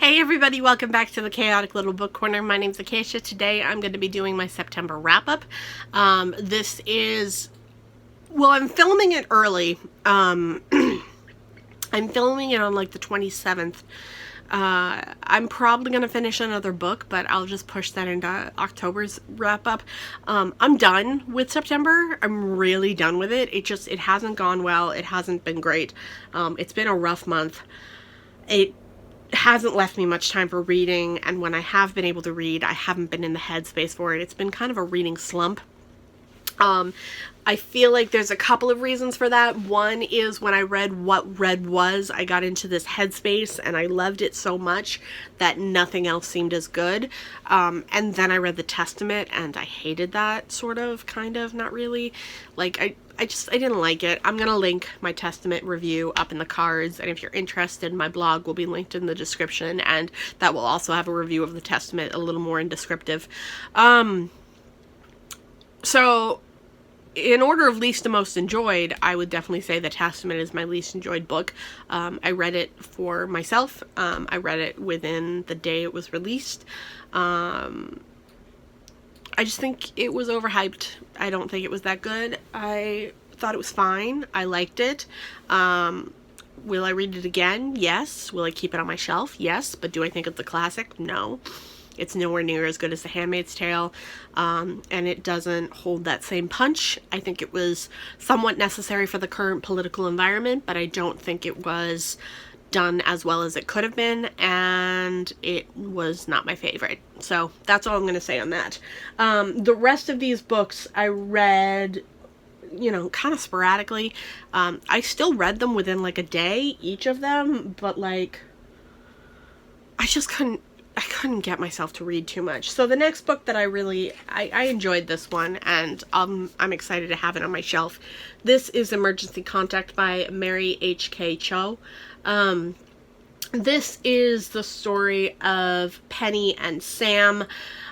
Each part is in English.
Hey everybody, welcome back to the Chaotic Little Book Corner. My name's Acacia. Today I'm going to be doing my September wrap-up. This is... Well, I'm filming it early. I'm filming it on like the 27th. I'm probably going to finish another book, but I'll just push that into October's wrap-up. I'm done with September. I'm really done with it. It hasn't gone well. It hasn't been great. It's been a rough month. It hasn't left me much time for reading, and when I have been able to read, I haven't been in the headspace for it. It's been kind of a reading slump. I feel like there's a couple of reasons for that. One is when I read What Red Was, I got into this headspace and I loved it so much that nothing else seemed as good. And then I read The Testament and I hated that, sort of, kind of, not really. Like, I didn't like it. I'm gonna link my Testament review up in the cards, and if you're interested, my blog will be linked in the description, and that will also have a review of The Testament, a little more in descriptive. So, in order of least to most enjoyed, I would definitely say The Testament is my least enjoyed book. I read it for myself. I read it within the day it was released. I just think it was overhyped. I don't think it was that good. I thought it was fine. I liked it. Will I read it again? Yes. Will I keep it on my shelf? Yes. But do I think it's a classic? No. It's nowhere near as good as The Handmaid's Tale, and it doesn't hold that same punch. I think it was somewhat necessary for the current political environment, but I don't think it was done as well as it could have been, and it was not my favorite. So that's all I'm going to say on that. The rest of these books I read, you know, kind of sporadically. I still read them within like a day, each of them, but like, I couldn't get myself to read too much. So the next book that I enjoyed this one, and I'm excited to have it on my shelf. This is Emergency Contact by Mary H.K. Cho. This is the story of Penny and Sam.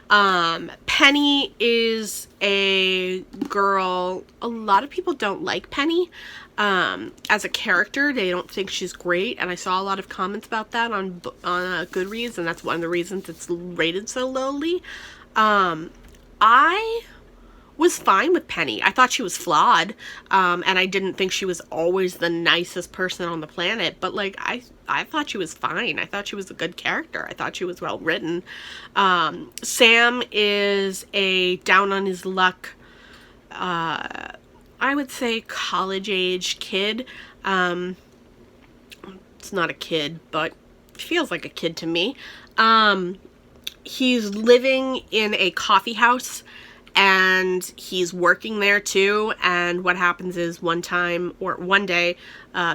Penny is a girl. A lot of people don't like Penny. As a character, they don't think she's great, and I saw a lot of comments about that on Goodreads, and that's one of the reasons it's rated so lowly. I was fine with Penny. I thought she was flawed, and I didn't think she was always the nicest person on the planet, but like, I thought she was fine. I thought she was a good character. I thought she was well written. Sam is a down on his luck, I would say college-age kid. It's not a kid, but feels like a kid to me. He's living in a coffee house, and he's working there too, and what happens is one day,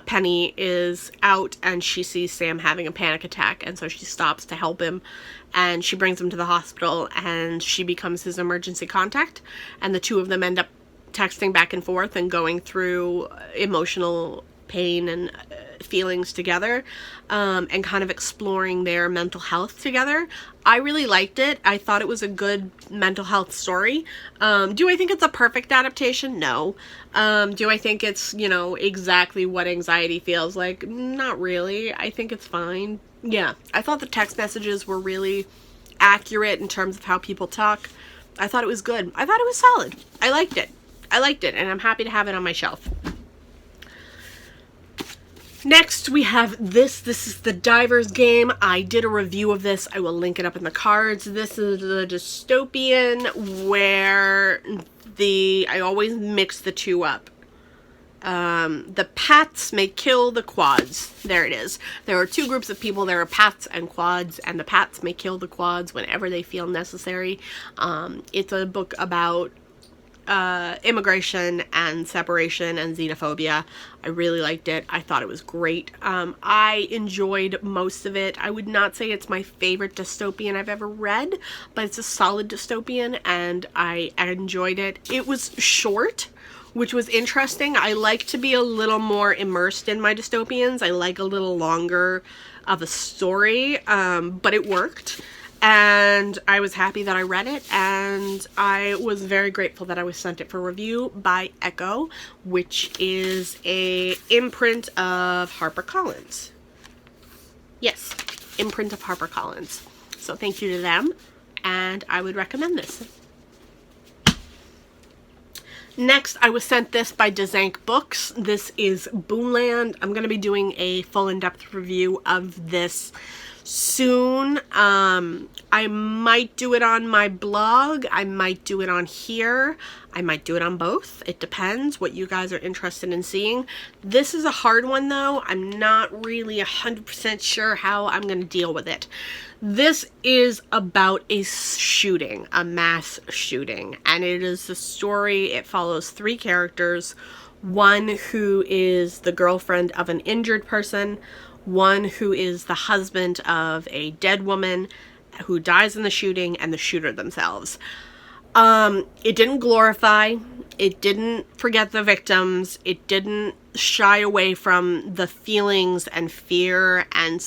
Penny is out and she sees Sam having a panic attack, and so she stops to help him, and she brings him to the hospital, and she becomes his emergency contact, and the two of them end up texting back and forth and going through emotional pain and feelings together, and kind of exploring their mental health together. I really liked it. I thought it was a good mental health story. Do I think it's a perfect adaptation? No. Do I think it's, you know, exactly what anxiety feels like? Not really. I think it's fine. Yeah. I thought the text messages were really accurate in terms of how people talk. I thought it was good. I thought it was solid. I liked it. And I'm happy to have it on my shelf. Next, we have this. This is the Divergents Game. I did a review of this. I will link it up in the cards. This is the dystopian where I always mix the two up. The Pats may kill the Quads. There it is. There are two groups of people. There are Pats and Quads, and the Pats may kill the Quads whenever they feel necessary. It's a book about immigration and separation and xenophobia. I really liked it. I thought it was great. I enjoyed most of it. I would not say it's my favorite dystopian I've ever read, but it's a solid dystopian, and I enjoyed it. It was short, which was interesting. I like to be a little more immersed in my dystopians. I like a little longer of a story, but it worked. And I was happy that I read it, and I was very grateful that I was sent it for review by Echo, which is a imprint of HarperCollins. Yes. imprint of HarperCollins. So thank you to them, and I would recommend this. Next, I was sent this by Dzank Books. This is Boomland. I'm going to be doing a full in-depth review of this soon. I might do it on my blog. I might do it on here. I might do it on both. It depends what you guys are interested in seeing. This is a hard one, though. I'm not really 100% sure how I'm going to deal with it. This is about a shooting, a mass shooting, and it is a story. It follows 3 characters. One who is the girlfriend of an injured person, one who is the husband of a dead woman who dies in the shooting, and the shooter themselves. It didn't glorify, it didn't forget the victims, it didn't shy away from the feelings and fear and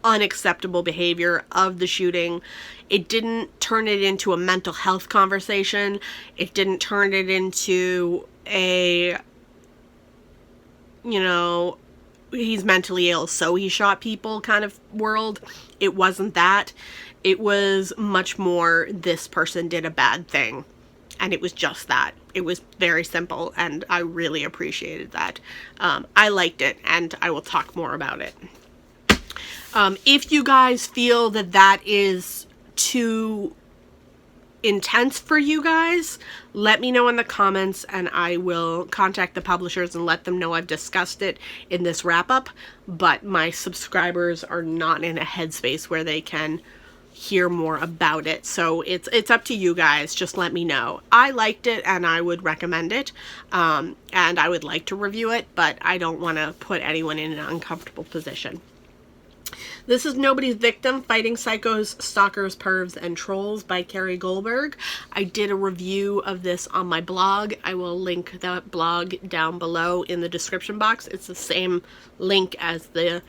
unacceptable behavior of the shooting. It didn't turn it into a mental health conversation. It didn't turn it into a, he's mentally ill, so he shot people kind of world. It wasn't that. It was much more, this person did a bad thing. And it was just that. It was very simple, and I really appreciated that. I liked it, and I will talk more about it. If you guys feel that that is too intense for you guys, let me know in the comments, and I will contact the publishers and let them know I've discussed it in this wrap-up, but my subscribers are not in a headspace where they can hear more about it, so it's up to you guys. Just let me know. I liked it, and I would recommend it, and I would like to review it, but I don't want to put anyone in an uncomfortable position. This is Nobody's Victim, Fighting Psychos, Stalkers, Pervs, and Trolls by Carrie Goldberg. I did a review of this on my blog. I will link that blog down below in the description box. It's the same link as the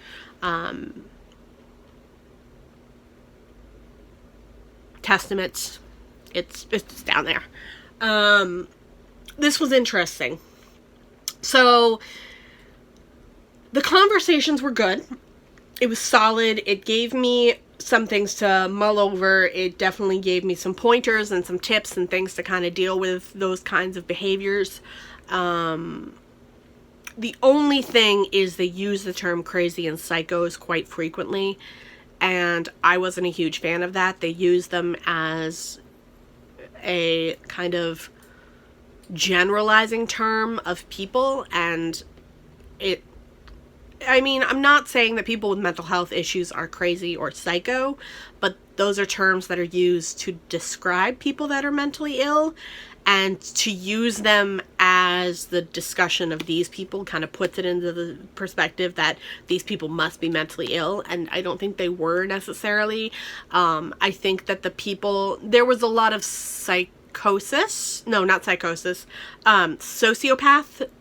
Testaments. It's down there. This was interesting. So the conversations were good. It was solid. It gave me some things to mull over. It definitely gave me some pointers and some tips and things to kind of deal with those kinds of behaviors. The only thing is they use the term crazy and psychos quite frequently, and I wasn't a huge fan of that. They use them as a kind of generalizing term of people, and I'm not saying that people with mental health issues are crazy or psycho, but those are terms that are used to describe people that are mentally ill, and to use them as the discussion of these people kind of puts it into the perspective that these people must be mentally ill, and I don't think they were necessarily. I think that there was a lot of sociopath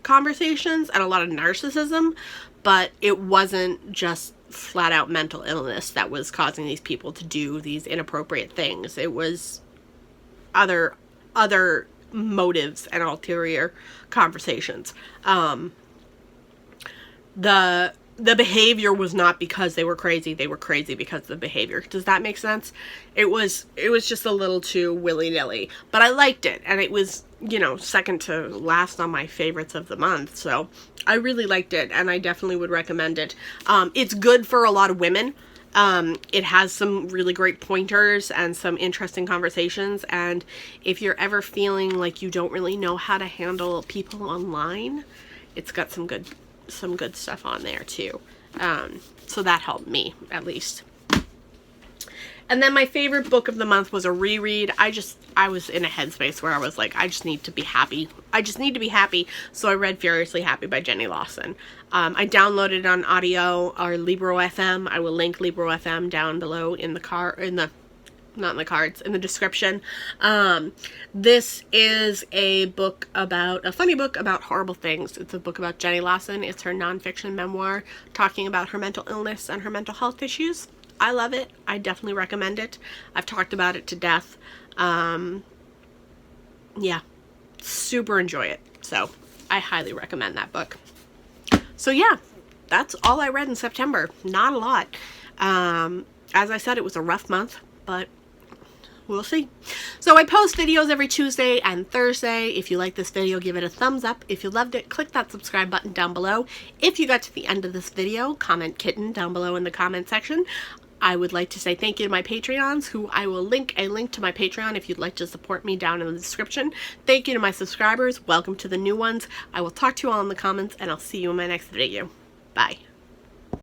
conversations and a lot of narcissism, but it wasn't just flat out mental illness that was causing these people to do these inappropriate things. It was other motives and ulterior conversations. The behavior was not because they were crazy because of the behavior. Does that make sense? It was just a little too willy-nilly, but I liked it, and it was, second to last on my favorites of the month, so I really liked it, and I definitely would recommend it. It's good for a lot of women. It has some really great pointers and some interesting conversations, and if you're ever feeling like you don't really know how to handle people online, it's got some good stuff on there too. So that helped me, at least. And then my favorite book of the month was a reread. I was in a headspace where I was like, I just need to be happy. So I read Furiously Happy by Jenny Lawson. I downloaded it on audio or Libro FM. I will link Libro FM down below in the description. This is a funny book about horrible things. It's a book about Jenny Lawson. It's her nonfiction memoir talking about her mental illness and her mental health issues. I love it. I definitely recommend it. I've talked about it to death. Yeah, super enjoy it. So I highly recommend that book. So yeah, that's all I read in September. Not a lot. As I said, it was a rough month, but we'll see. So I post videos every Tuesday and Thursday. If you like this video, give it a thumbs up. If you loved it, click that subscribe button down below. If you got to the end of this video, comment kitten down below in the comment section. I would like to say thank you to my Patreons, who I will link a link to my Patreon if you'd like to support me down in the description. Thank you to my subscribers. Welcome to the new ones. I will talk to you all in the comments, and I'll see you in my next video. Bye.